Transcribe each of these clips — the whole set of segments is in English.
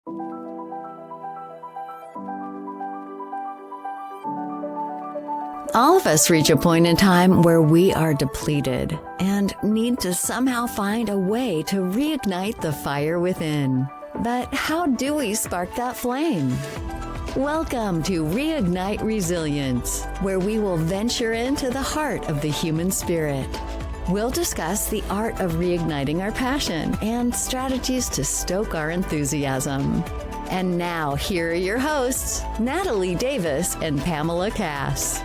All of us reach a point in time where we are depleted and need to somehow find a way to reignite the fire within. But how do we spark that flame? Welcome to Reignite Resilience, where we will venture into the heart of the human spirit. We'll discuss the art of reigniting our passion and strategies to stoke our enthusiasm. And now, here are your hosts, Natalie Davis and Pamela Cass.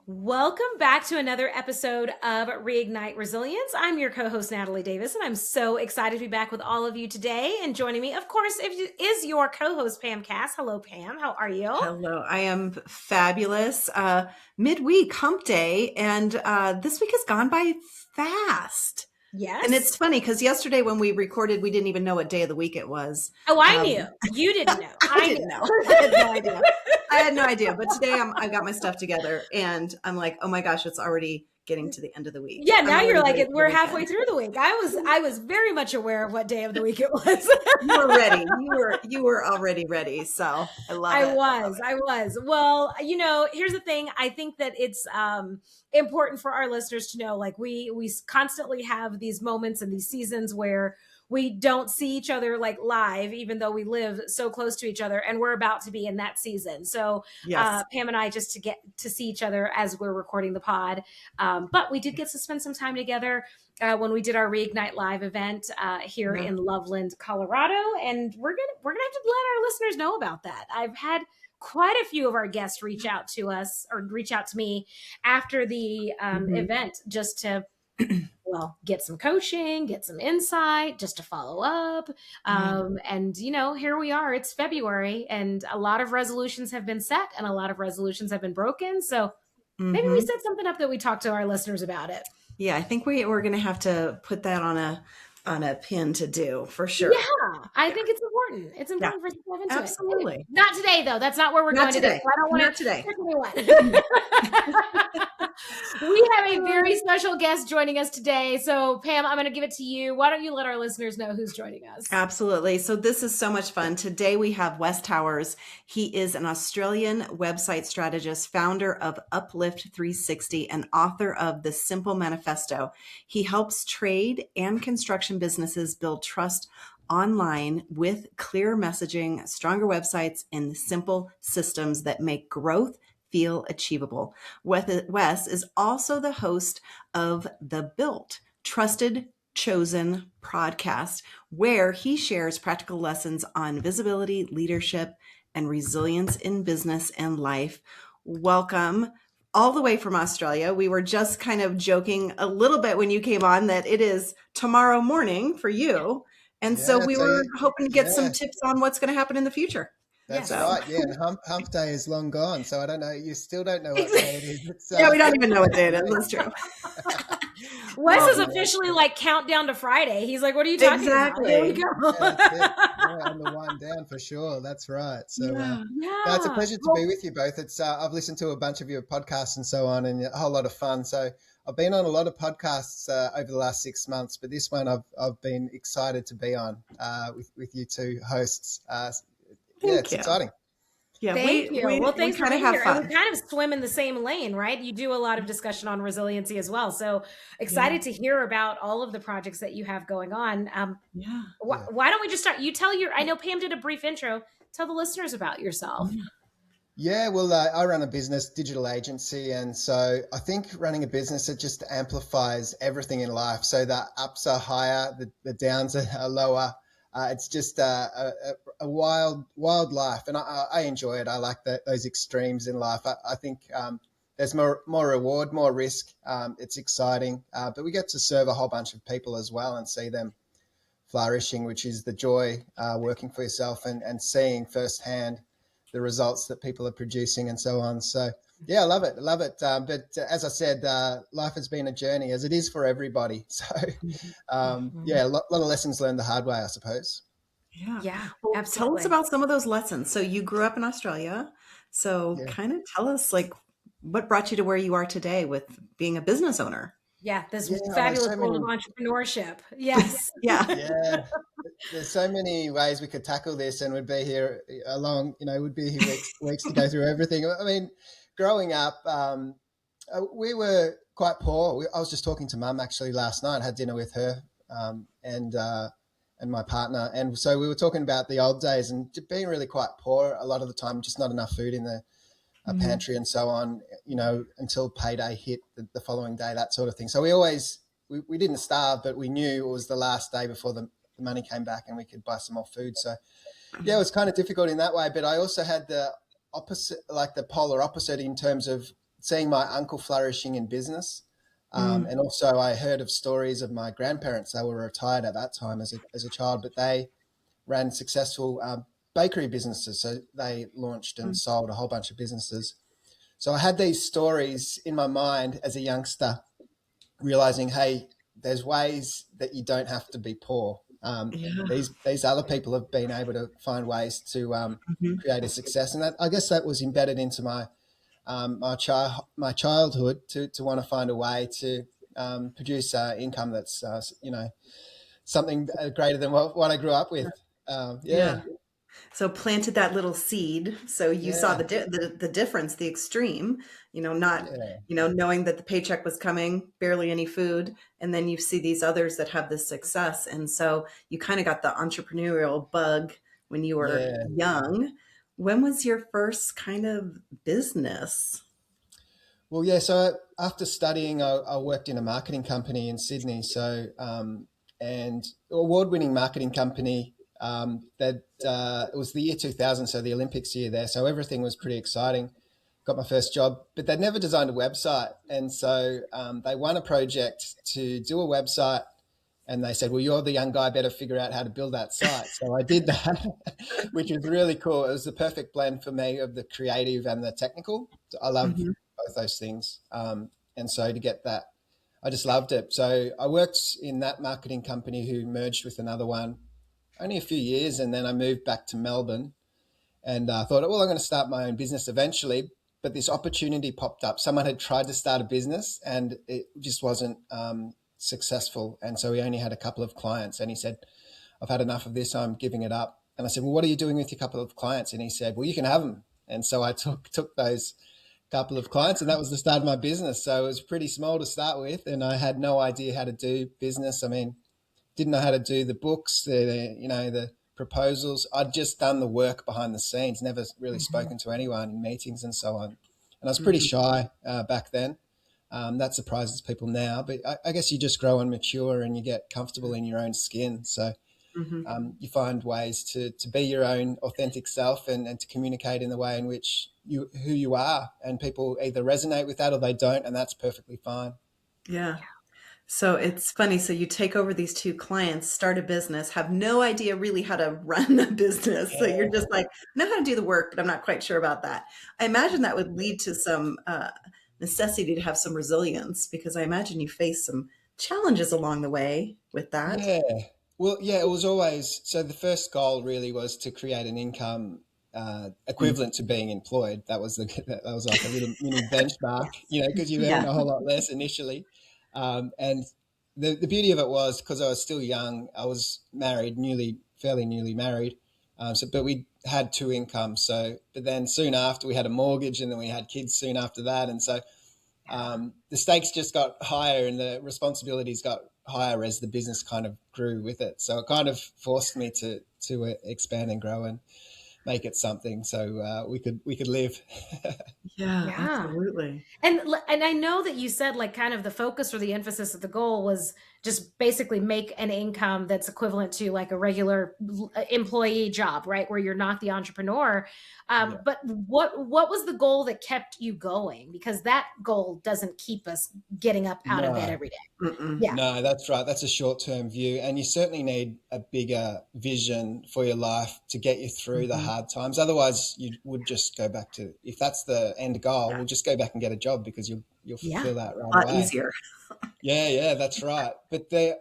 Welcome back to another episode of Reignite Resilience. I'm your co-host, Natalie Davis, and I'm so excited to be back with all of you today. And joining me, of course, is your co-host, Pam Cass. Hello, Pam. How are you? Hello. I am fabulous. Midweek, hump day, and this week has gone by fast. Yes. And it's funny because yesterday when we recorded, we didn't even know what day of the week it was. Oh, I knew. You didn't know. I didn't know. I had no idea. I had no idea. But today I got my stuff together and I'm like, oh my gosh, it's already getting to the end of the week. Yeah, now you're like, we're halfway through the week. I was very much aware of what day of the week it was. You were ready. You were already ready. So I love it. I was. Well, here's the thing. I think that it's important for our listeners to know, like we constantly have these moments and these seasons where we don't see each other like live, even though we live so close to each other, and we're about to be in that season. So yes. Pam and I just to get to see each other as we're recording the pod. But we did get to spend some time together when we did our Reignite Live event here in Loveland, Colorado. And we're gonna have to let our listeners know about that. I've had quite a few of our guests reach out to us or reach out to me after the event just to get some coaching, get some insight, just to follow up. And, here we are, it's February and a lot of resolutions have been set and a lot of resolutions have been broken. So maybe we set something up that we talk to our listeners about it. Yeah, I think we're going to have to put that on a pin to do for sure. Yeah, I think it's important. It's important for us to dive into Absolutely. it. Not today, though. That's not where we're going today. I don't want Not today. We have a very special guest joining us today. So, Pam, I'm going to give it to you. Why don't you let our listeners know who's joining us? Absolutely. So this is so much fun. Today we have Wes Towers. He is an Australian website strategist, founder of Uplift 360, and author of The Simple Manifesto. He helps trade and construction businesses build trust online with clear messaging, stronger websites, and simple systems that make growth feel achievable. Wes is also the host of The Built, Trusted Chosen podcast, where he shares practical lessons on visibility, leadership, and resilience in business and life. Welcome all the way from Australia. We were just kind of joking a little bit when you came on that it is tomorrow morning for you. And so we were hoping to get some tips on what's going to happen in the future. That's right. Yeah, hump day is long gone. So I don't know. You still don't know what day it is. Yeah, we don't even know what day it is. That's true. Wes is officially like countdown to Friday. He's like, what are you talking about? Here we go. On the wind down for sure. That's right. So it's a pleasure to be with you both. It's I've listened to a bunch of your podcasts and so on, and a whole lot of fun. So I've been on a lot of podcasts over the last 6 months, but this one I've been excited to be on with you two hosts. It's exciting. Yeah, Thank you. Well, thanks for being here. Fun. And we kind of swim in the same lane, right? You do a lot of discussion on resiliency as well. So excited to hear about all of the projects that you have going on. Why don't we just start? I know Pam did a brief intro. Tell the listeners about yourself. Yeah, well, I run a business digital agency. And so I think running a business, it just amplifies everything in life. So the ups are higher, the downs are lower. It's just a wild life, and I enjoy it. I like those extremes in life. I think there's more reward, more risk. It's exciting, but we get to serve a whole bunch of people as well and see them flourishing, which is the joy working for yourself and seeing firsthand the results that people are producing and so on. So yeah, I love it. But as I said, life has been a journey, as it is for everybody. So a lot of lessons learned the hard way, I suppose. Yeah. Well, absolutely. Tell us about some of those lessons. So you grew up in Australia. So Yeah. kind of tell us like what brought you to where you are today with being a business owner? Yeah, this Yeah, there's fabulous so world of many. entrepreneurship. Yes. Yeah. Yeah, there's so many ways we could tackle this, and we'd be here a long, we'd be here weeks to go through everything. I mean, growing up, we were quite poor. I was just talking to Mum actually last night. I had dinner with her and my partner, and so we were talking about the old days and being really quite poor a lot of the time, just not enough food in the pantry and so on, until payday hit the following day, that sort of thing. So we didn't starve, but we knew it was the last day before the money came back and we could buy some more food. So yeah, it was kind of difficult in that way. But I also had the opposite, like the polar opposite, in terms of seeing my uncle flourishing in business. And also I heard of stories of my grandparents. They were retired at that time as a child, but they ran successful bakery businesses. So they launched and sold a whole bunch of businesses. So I had these stories in my mind as a youngster, realizing, hey, there's ways that you don't have to be poor. Yeah. These other people have been able to find ways to create a success, and I guess that was embedded into my childhood to want to find a way to produce income that's something greater than what I grew up with. Yeah. Yeah, So planted that little seed. So you saw yeah, the difference, the extreme, not, yeah, knowing that the paycheck was coming, barely any food. And then you see these others that have this success. And so you kind of got the entrepreneurial bug when you were yeah. young. When was your first kind of business? Well, yeah. So after studying, I worked in a marketing company in Sydney. So and award-winning marketing company. That it was the year 2000, so the Olympics year there. So everything was pretty exciting. Got my first job, but they'd never designed a website, and so they won a project to do a website. And they said, "Well, you're the young guy, better figure out how to build that site." So I did that, which was really cool. It was the perfect blend for me of the creative and the technical. I love Mhm. both those things, and so to get that, I just loved it. So I worked in that marketing company who merged with another one only a few years, and then I moved back to Melbourne and thought, well, I'm going to start my own business eventually. But this opportunity popped up. Someone had tried to start a business and it just wasn't successful. And so he only had a couple of clients. And he said, I've had enough of this. I'm giving it up. And I said, well, what are you doing with your couple of clients? And he said, well, you can have them. And so I took those couple of clients, and that was the start of my business. So it was pretty small to start with, and I had no idea how to do business. I mean, didn't know how to do the books, the proposals. I'd just done the work behind the scenes, never really spoken to anyone in meetings and so on. And I was pretty shy back then. That surprises people now, but I guess you just grow and mature and you get comfortable in your own skin. So Mhm. you find ways to be your own authentic self and to communicate in the way in which who you are. And people either resonate with that or they don't, and that's perfectly fine. Yeah. So it's funny. So you take over these two clients, start a business, have no idea really how to run a business. So you're just like, I know how to do the work, but I'm not quite sure about that. I imagine that would lead to some necessity to have some resilience, because I imagine you face some challenges along the way with that. Yeah. Well, yeah, it was always so the first goal really was to create an income equivalent to being employed. That was that was like a little mini benchmark, because you earn Yeah. a whole lot less initially. And the beauty of it was because I was still young, I was married, fairly newly married. But we had two incomes. So, but then soon after we had a mortgage, and then we had kids soon after that, and so the stakes just got higher and the responsibilities got higher as the business kind of grew with it. So it kind of forced me to expand and grow and make it something so we could live. Yeah, Yeah. absolutely. And I know that you said like kind of the focus or the emphasis of the goal was just basically make an income that's equivalent to like a regular employee job, right? Where you're not the entrepreneur. Yeah. But what was the goal that kept you going? Because that goal doesn't keep us getting up out of bed No. every day. Mm-mm. Yeah. No, that's right. That's a short-term view, and you certainly need a bigger vision for your life to get you through the Mhm. hard times. Otherwise, you would just go back to, if that's the end goal, Yeah. we'll just go back and get a job because you'll Yeah. fulfill that right A lot away. easier. Yeah, that's right. But I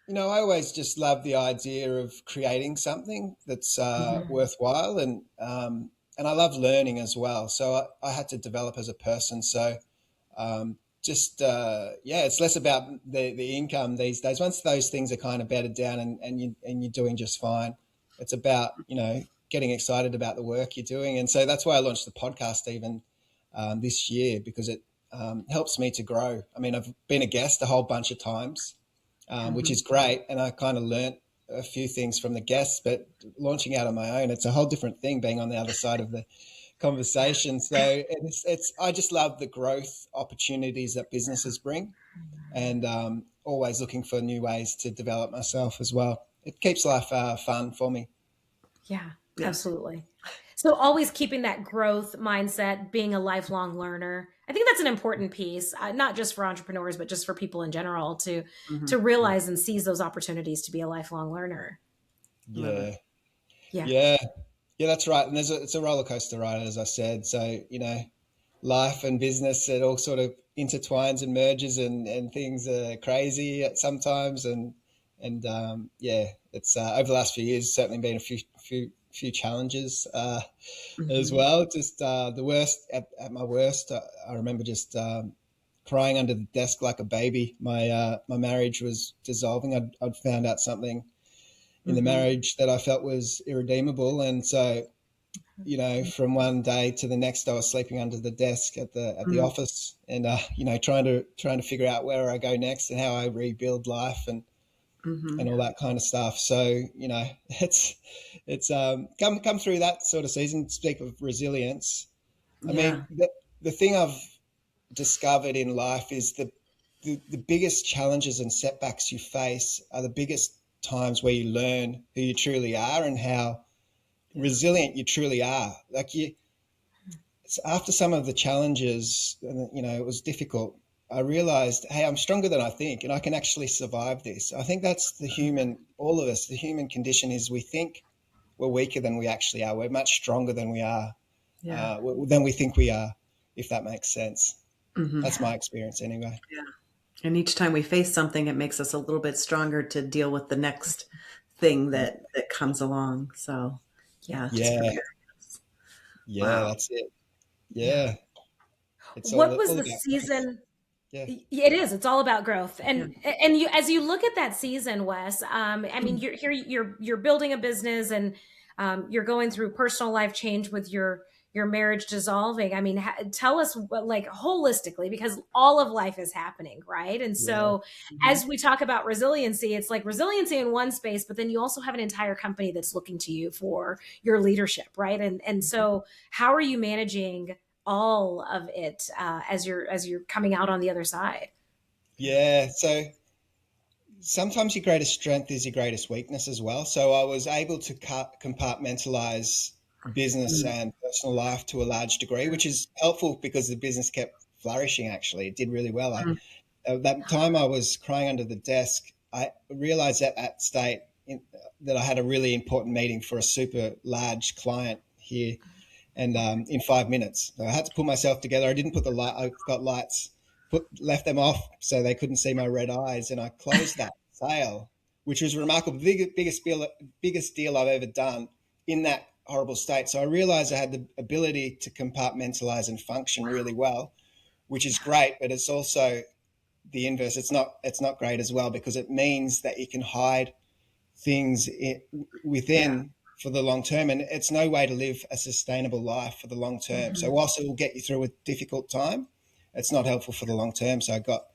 always just love the idea of creating something that's Mhm. worthwhile, and I love learning as well. So I had to develop as a person. So it's less about the income these days. Once those things are kind of bedded down and you're doing just fine, it's about, getting excited about the work you're doing. And so that's why I launched the podcast even this year, because it helps me to grow. I mean, I've been a guest a whole bunch of times, which is great. And I kind of learnt a few things from the guests, but launching out on my own, it's a whole different thing being on the other side of the conversation. So I just love the growth opportunities that businesses bring, and always looking for new ways to develop myself as well. It keeps life fun for me. Yeah, absolutely. So always keeping that growth mindset, being a lifelong learner. I think that's an important piece, not just for entrepreneurs, but just for people in general to realize and seize those opportunities to be a lifelong learner. Yeah. Yeah, that's right. And it's a roller coaster ride, as I said. So, life and business, it all sort of intertwines and merges, and things are crazy at sometimes. And it's over the last few years, certainly been a few challenges as well. Just the worst, at my worst, I remember just crying under the desk like a baby. My marriage was dissolving. I'd found out something in the marriage that I felt was irredeemable. And so, from one day to the next, I was sleeping under the desk at the office, and trying to figure out where I go next and how I rebuild life and all that kind of stuff. So it's come through that sort of season. Speak of resilience. I mean, the thing I've discovered in life is the biggest challenges and setbacks you face are the biggest times where you learn who you truly are and how resilient you truly are. Like after some of the challenges, it was difficult, I realized, hey, I'm stronger than I think, and I can actually survive this. I think that's all of us, the human condition is we think we're weaker than we actually are. We're much stronger than we are, than we think we are, if that makes sense. That's my experience anyway. Yeah. And each time we face something, it makes us a little bit stronger to deal with the next thing that comes along. So, That's it. Yeah. What was the season? Yeah. It is. It's all about growth. And you, as you look at that season, Wes, I mean, you're building a business, and you're going through personal life change with your marriage dissolving. I mean, tell us holistically, because all of life is happening, right? And so as we talk about resiliency, it's like resiliency in one space, but then you also have an entire company that's looking to you for your leadership, right? And so how are you managing all of it as you're coming out on the other side? Yeah. So sometimes your greatest strength is your greatest weakness as well. So I was able to compartmentalize business and personal life to a large degree, which is helpful because the business kept flourishing. Actually, it did really well. That time I was crying under the desk, I realized at that state that I had a really important meeting for a super large client here, and in 5 minutes. So I had to pull myself together. I didn't put the light. I've got lights, left them off so they couldn't see my red eyes, and I closed that sale, which was remarkable. Biggest deal I've ever done in that horrible state. So I realized I had the ability to compartmentalize and function really well, which is great, but it's also the inverse. It's not great as well, because it means that you can hide things within for the long term, and it's no way to live a sustainable life for the long term. So whilst it will get you through a difficult time, it's not helpful for the long term. So I got,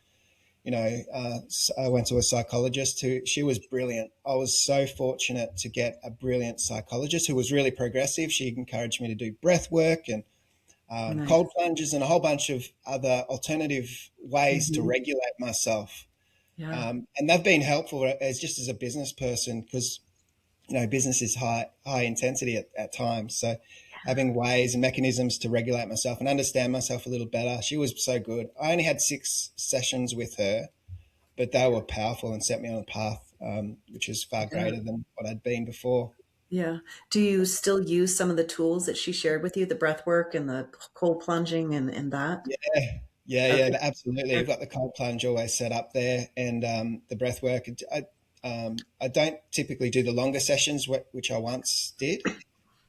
I went to a psychologist she was brilliant. I was so fortunate to get a brilliant psychologist who was really progressive. She encouraged me to do breath work and cold plunges and a whole bunch of other alternative ways to regulate myself. And they've been helpful as a business person, because business is high intensity at times. So having ways and mechanisms to regulate myself and understand myself a little better. She was so good. I only had 6 sessions with her, but they were powerful and set me on a path, which is far greater than what I'd been before. Yeah. Do you still use some of the tools that she shared with you, the breath work and the cold plunging and that? Yeah, absolutely. I've got the cold plunge always set up there, and the breath work. I don't typically do the longer sessions, which I once did.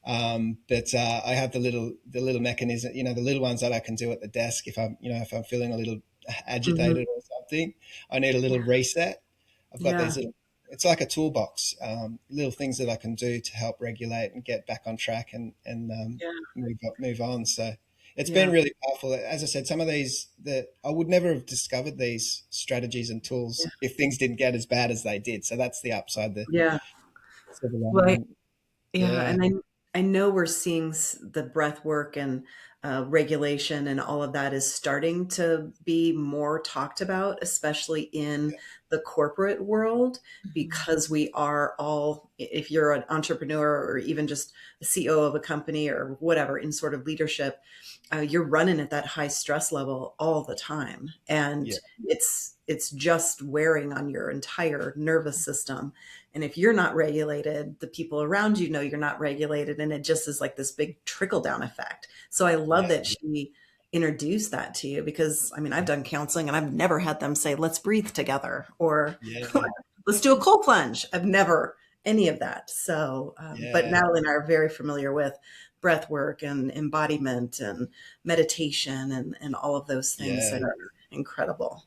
But I have the little mechanism, the little ones that I can do at the desk if I'm feeling a little Mm-hmm. agitated or something. I need a little reset. I've got Yeah. these it's like a toolbox, little things that I can do to help regulate and get back on track and Yeah. move on. So it's been Yeah. really powerful. As I said, some of these that I would never have discovered these strategies and tools if things didn't get as bad as they did. So that's the upside, the Yeah. silver Well, lining. yeah, Yeah, and I know we're seeing the breath work and regulation and all of that is starting to be more talked about, especially in the corporate world, because we are all, if you're an entrepreneur or even just a CEO of a company or whatever in sort of leadership, you're running at that high stress level all the time, and yeah, it's just wearing on your entire nervous system. And if you're not regulated, the people around you know you're not regulated, and it just is like this big trickle down effect. So I love yeah, that she introduced that to you, because I mean, I've done counseling and I've never had them say, let's breathe together, or yeah, let's do a cold plunge. I've never any of that. So, but yeah, Natalie and I are very familiar with breath work and embodiment and meditation and all of those things yeah. that are incredible.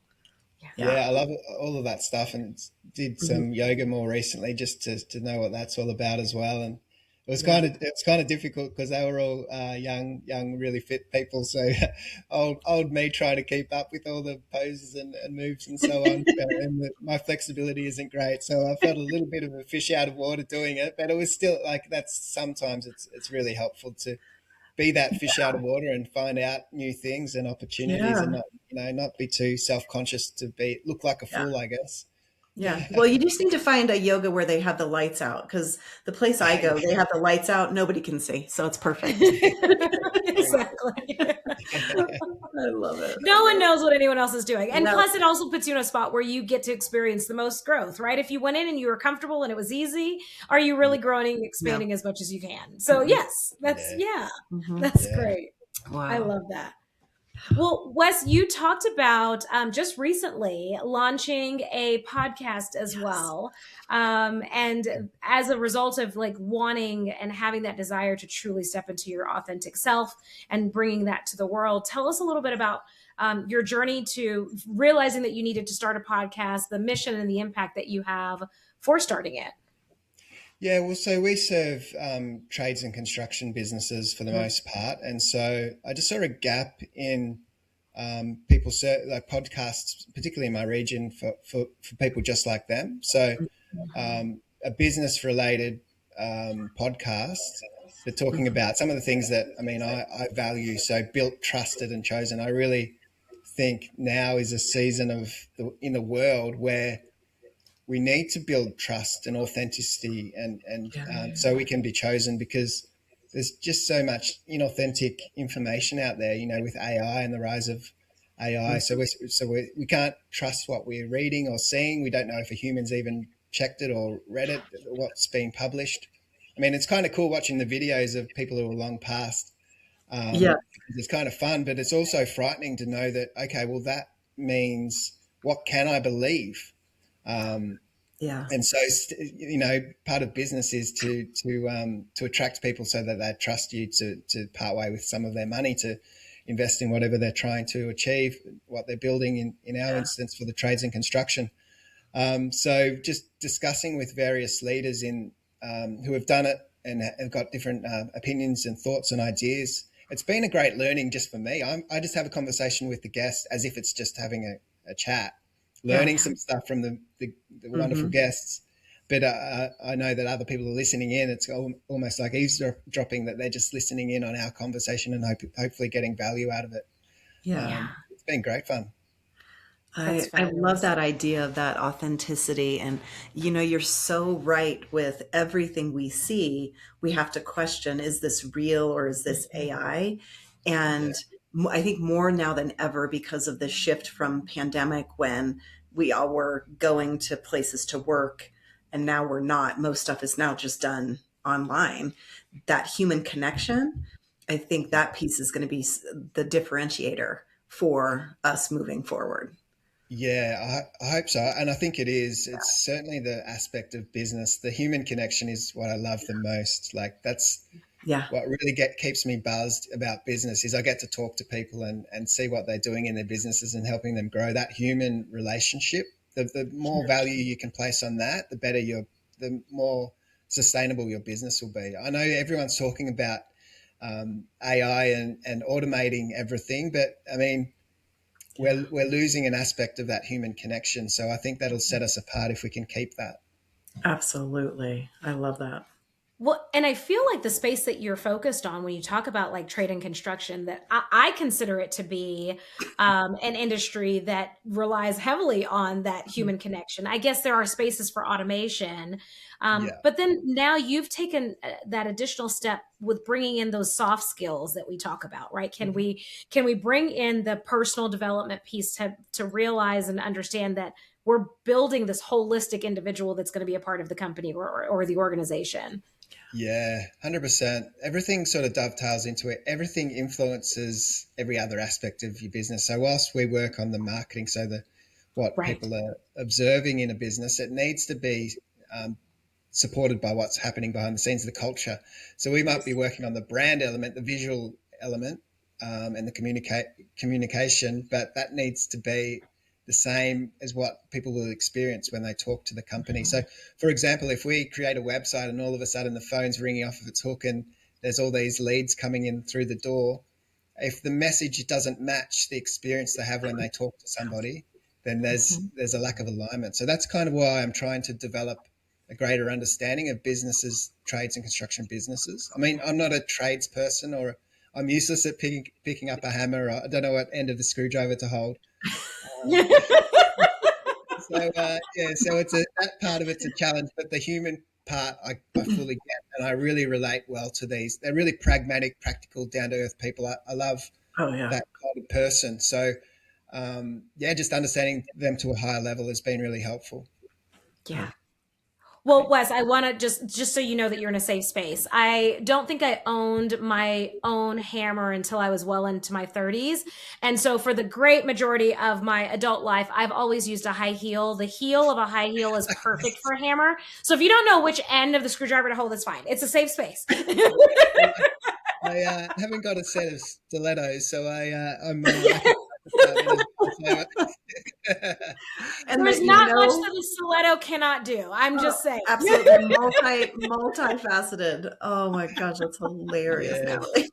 Yeah. Yeah, I love all of that stuff, and did Mhm. some yoga more recently just to know what that's all about as well. And Yeah. it was kind of difficult because they were all young, really fit people. So old me trying to keep up with all the poses and moves and so on, and my flexibility isn't great. So I felt a little bit of a fish out of water doing it, but it was still like that's sometimes it's really helpful to be that fish out of water and find out new things and opportunities and Yeah. not be too self-conscious to be look like a Yeah. fool, I guess. Yeah. Well, you just need to find a yoga where they have the lights out, because the place I go, they have the lights out, nobody can see. So it's perfect. Exactly. I love it. No one knows what anyone else is doing. And No. plus, it also puts you in a spot where you get to experience the most growth, right? If you went in and you were comfortable and it was easy, are you really growing and No. expanding as much as you can? So, Mm-mm. yes, Yeah, Mhm. that's yeah, great. I Wow. love that. Well, Wes, you talked about just recently launching a podcast as Yes. well. And as a result of like wanting and having that desire to truly step into your authentic self and bringing that to the world, tell us a little bit about your journey to realizing that you needed to start a podcast, the mission and the impact that you have for starting it. yeah. Well, so we serve trades and construction businesses for the Mhm. most part, and so I just saw a gap in people like podcasts, particularly in my region, for people just like them. So a business related podcast, but talking about some of the things that I value. So built, trusted, and chosen. I really think now is a season in the world where we need to build trust and authenticity, Yeah. so we can be chosen, because there's just so much inauthentic information out there. With AI and the rise of AI, we can't trust what we're reading or seeing. We don't know if a human's even checked it or read it, what's being published. I mean, it's kind of cool watching the videos of people who are long past, Yeah. because it's kind of fun, but it's also frightening to know that, okay, well, that means what can I believe? Um, Yeah. and so, part of business is to attract people so that they trust you to part way with some of their money to invest in whatever they're trying to achieve, what they're building in our instance for the trades and construction. So just discussing with various leaders who have done it and have got different opinions and thoughts and ideas. It's been a great learning just for me. I just have a conversation with the guest as if it's just having a chat, Yeah. learning some stuff from the wonderful Mhm. guests. But I know that other people are listening in. It's almost like eavesdropping, that they're just listening in on our conversation and hopefully getting value out of it. Yeah. It's been great fun. That's I love fabulous. that idea of that authenticity. And, you're so right with everything we see. We have to question, is this real or is this AI? Yeah, And I think more now than ever, because of the shift from pandemic, when we all were going to places to work and now we're not, most stuff is now just done online. That human connection, I think that piece is going to be the differentiator for us moving forward. yeah, I hope so, and I think it is. It's certainly the aspect of business. The human connection is what I love the most. Like Yeah. what really keeps me buzzed about business is I get to talk to people and see what they're doing in their businesses and helping them grow that human relationship. The more value you can place on that, the more sustainable your business will be. I know everyone's talking about AI and automating everything, but I mean, we're losing an aspect of that human connection. So I think that'll set us apart if we can keep that. Absolutely. I love that. Well, and I feel like the space that you're focused on when you talk about like trade and construction, that I consider it to be an industry that relies heavily on that human connection. I guess there are spaces for automation, Yeah. but then now you've taken that additional step with bringing in those soft skills that we talk about, right? Can we bring in the personal development piece to realize and understand that we're building this holistic individual that's going to be a part of the company or the organization? Yeah, 100%. Everything sort of dovetails into it. Everything influences every other aspect of your business. So whilst we work on the marketing, so what Right. people are observing in a business, it needs to be supported by what's happening behind the scenes, the culture. So we might be working on the brand element, the visual element, and the communication, but that needs to be the same as what people will experience when they talk to the company. So, for example, if we create a website and all of a sudden the phone's ringing off of its hook and there's all these leads coming in through the door, if the message doesn't match the experience they have when they talk to somebody, then there's a lack of alignment. So that's kind of why I'm trying to develop a greater understanding of businesses, trades and construction businesses. I mean, I'm not a tradesperson, or I'm useless at picking up a hammer, or I don't know what end of the screwdriver to hold. So it's that part of it's a challenge, but the human part I fully get, and I really relate well to these. They're really pragmatic, practical, down to earth people. I love Oh, yeah. that kind of person. So just understanding them to a higher level has been really helpful. Yeah. Well, Wes, I want to just so you know that you're in a safe space. I don't think I owned my own hammer until I was well into my 30s. And so for the great majority of my adult life, I've always used a high heel. The heel of a high heel is perfect for a hammer. So if you don't know which end of the screwdriver to hold, it's fine. It's a safe space. I haven't got a set of stilettos, so I'm I can And There's that, not much that a stiletto cannot do. I'm just saying. absolutely multifaceted. Oh my gosh, that's hilarious, Yeah. Natalie.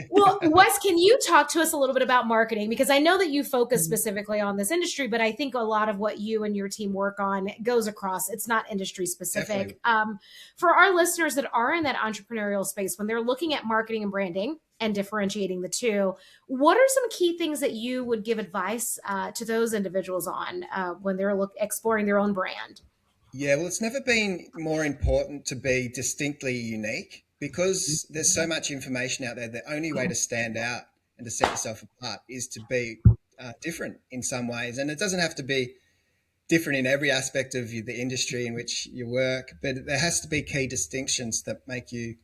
Well, Wes, can you talk to us a little bit about marketing? Because I know that you focus specifically on this industry, but I think a lot of what you and your team work on goes across. It's not industry specific. For our listeners that are in that entrepreneurial space, when they're looking at marketing and branding and differentiating the two, what are some key things that you would give advice to those individuals on when they're exploring their own brand? Yeah, well, it's never been more important to be distinctly unique because there's so much information out there. The only way to stand out and to set yourself apart is to be different in some ways. And it doesn't have to be different in every aspect of the industry in which you work, but there has to be key distinctions that make you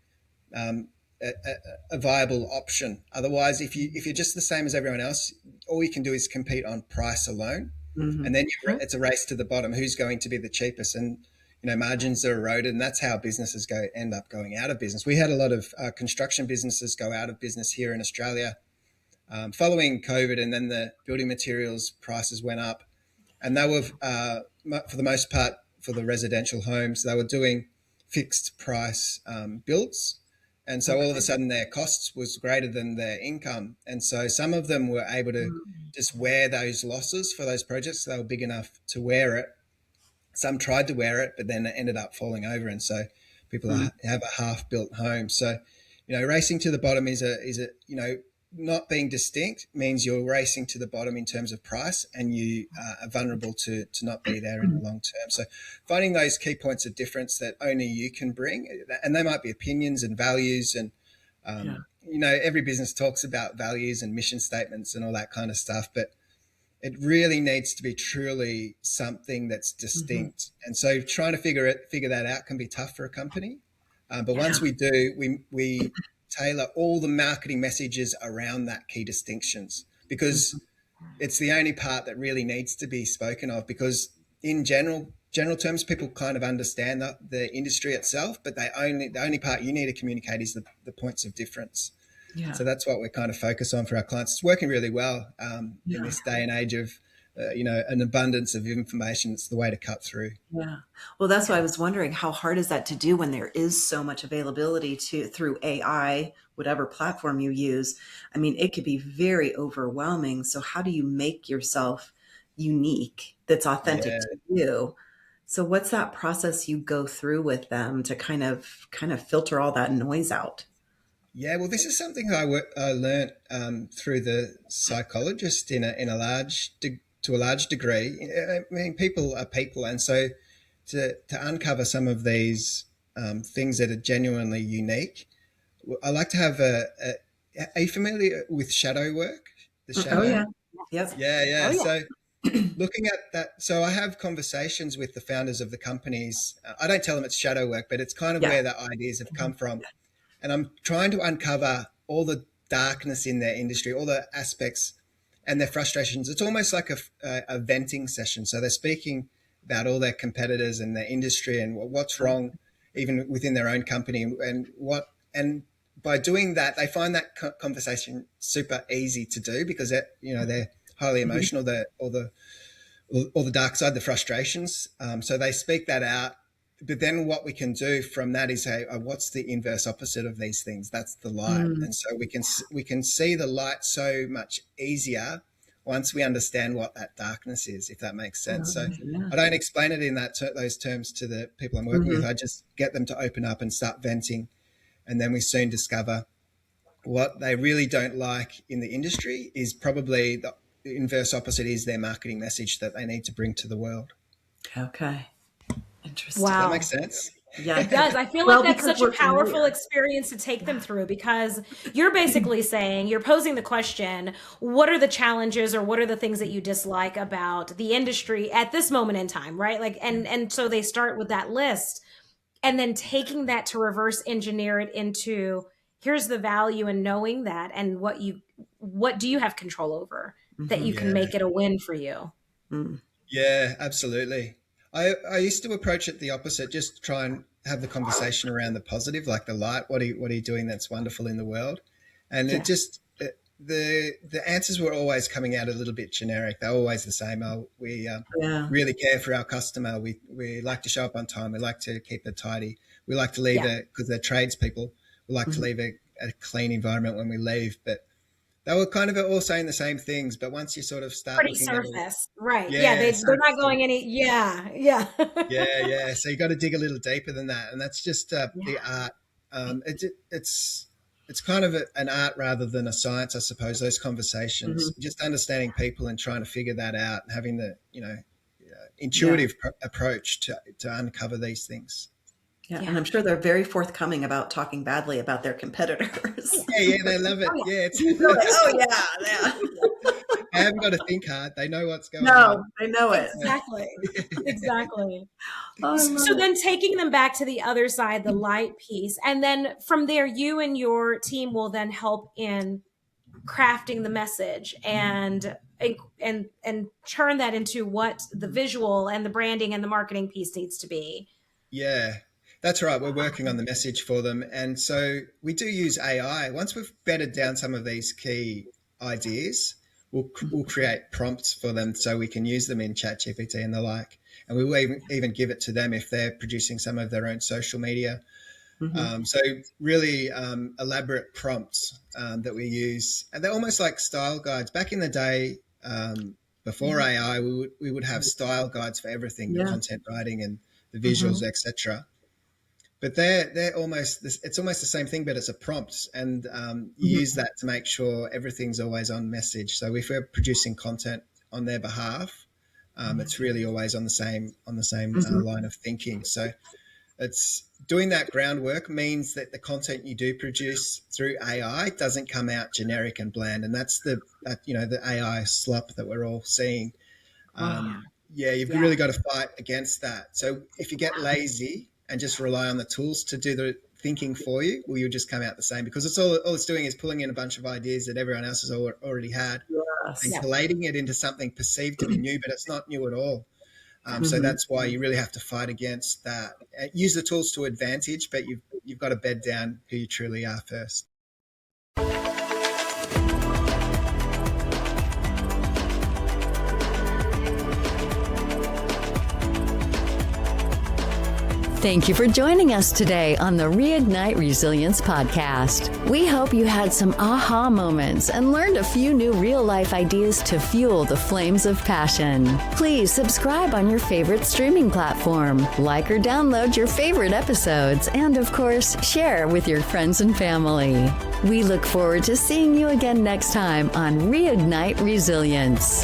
a viable option. Otherwise, if you're just the same as everyone else, all you can do is compete on price alone. And then it's a race to the bottom. Who's going to be the cheapest? And margins are eroded, and that's how businesses end up going out of business. We had a lot of construction businesses go out of business here in Australia following COVID, and then the building materials prices went up, and they were for the most part for the residential homes they were doing fixed price builds. And so all of a sudden their costs was greater than their income. And so some of them were able to just wear those losses for those projects. They were big enough to wear it. Some tried to wear it, but then it ended up falling over. And so people have a half-built home. So, racing to the bottom is not being distinct means you're racing to the bottom in terms of price, and you are vulnerable to not be there in the long term. So finding those key points of difference that only you can bring, and they might be opinions and values, and every business talks about values and mission statements and all that kind of stuff, but it really needs to be truly something that's distinct. And so trying to figure that out can be tough for a company. But once we do, we tailor all the marketing messages around that key distinctions, because it's the only part that really needs to be spoken of, because in general, general terms, people kind of understand the industry itself, but the only part you need to communicate is the points of difference. Yeah. So that's what we kind of focus on for our clients. It's working really well in this day and age of, an abundance of information. It's the way to cut through. Yeah. Well, that's why I was wondering, how hard is that to do when there is so much availability through AI, whatever platform you use? I mean, it could be very overwhelming. So how do you make yourself unique that's authentic Yeah. to you? So what's that process you go through with them to kind of filter all that noise out? Yeah, well, this is something I learned through the psychologist to a large degree. I mean, people are people, and so to uncover some of these things that are genuinely unique, I like to have are you familiar with shadow work? The shadow. Oh yeah. Yes. Yeah. Oh, yeah. So looking at that, so I have conversations with the founders of the companies. I don't tell them it's shadow work, but it's kind of where the ideas have come from. And I'm trying to uncover all the darkness in their industry, all the aspects and their frustrations. It's almost like a venting session. So they're speaking about all their competitors and their industry and what's wrong even within their own company and by doing that, they find that conversation super easy to do because they're highly emotional, all the dark side, the frustrations. So they speak that out. But then what we can do from that is say, what's the inverse opposite of these things? That's the light. And so we can see the light so much easier once we understand what that darkness is, if that makes sense. So I don't explain it in those terms to the people I'm working with. I just get them to open up and start venting. And then we soon discover what they really don't like in the industry is probably the inverse opposite is their marketing message that they need to bring to the world. Okay. Interesting. Wow. Does that make sense? Yeah, It does. I feel Well, like that's because such a we're powerful familiar. experience to take them through because you're basically saying, you're posing the question, what are the challenges or what are the things that you dislike about the industry at this moment in time, right? Like, and so they start with that list and then taking that to reverse engineer it into here's the value in knowing that and what do you have control over that you can Yeah. make it a win for you. Yeah, absolutely. I used to approach it the opposite, just try and have the conversation around the positive, like the light. What are you doing that's wonderful in the world? And the answers were always coming out a little bit generic. They're always the same. We really care for our customer. We like to show up on time. We like to keep it tidy. We like to leave because they're tradespeople. We like to leave a clean environment when we leave. But they were kind of all saying the same things, but once you sort of start Pretty looking surface, right? Yeah, They're not going any. Yeah. yeah. So you got to dig a little deeper than that, and that's just the art. It's kind of an art rather than a science, I suppose. Those conversations, just understanding people and trying to figure that out, and having the intuitive approach to uncover these things. Yeah, and I'm sure they're very forthcoming about talking badly about their competitors. Yeah, they love it. Yeah. They haven't got to think hard. They know what's going No, on. they know it. Exactly. Oh, So then taking them back to the other side, the light piece, and then from there, you and your team will then help in crafting the message and turn that into what the visual and the branding and the marketing piece needs to be. Yeah, that's right. We're working on the message for them. And so we do use AI. Once we've bedded down some of these key ideas, we'll create prompts for them so we can use them in ChatGPT and the like. And we will even give it to them if they're producing some of their own social media. So really elaborate prompts that we use. And they're almost like style guides. Back in the day, before AI, we would have style guides for everything, the content writing and the visuals, etc. But they're almost it's almost the same thing, but it's a prompt, and you use that to make sure everything's always on message. So if we're producing content on their behalf, it's really always on the same line of thinking. So it's doing that groundwork means that the content you do produce through AI doesn't come out generic and bland, and that's the AI slop that we're all seeing. You've really got to fight against that. So if you get lazy and just rely on the tools to do the thinking for you, well, you'll just come out the same, because it's all it's doing is pulling in a bunch of ideas that everyone else has already had and collating it into something perceived to be new, but it's not new at all. So that's why you really have to fight against that. Use the tools to advantage, but you've got to bed down who you truly are first. Thank you for joining us today on the Reignite Resilience podcast. We hope you had some aha moments and learned a few new real-life ideas to fuel the flames of passion. Please subscribe on your favorite streaming platform, like or download your favorite episodes, and of course, share with your friends and family. We look forward to seeing you again next time on Reignite Resilience.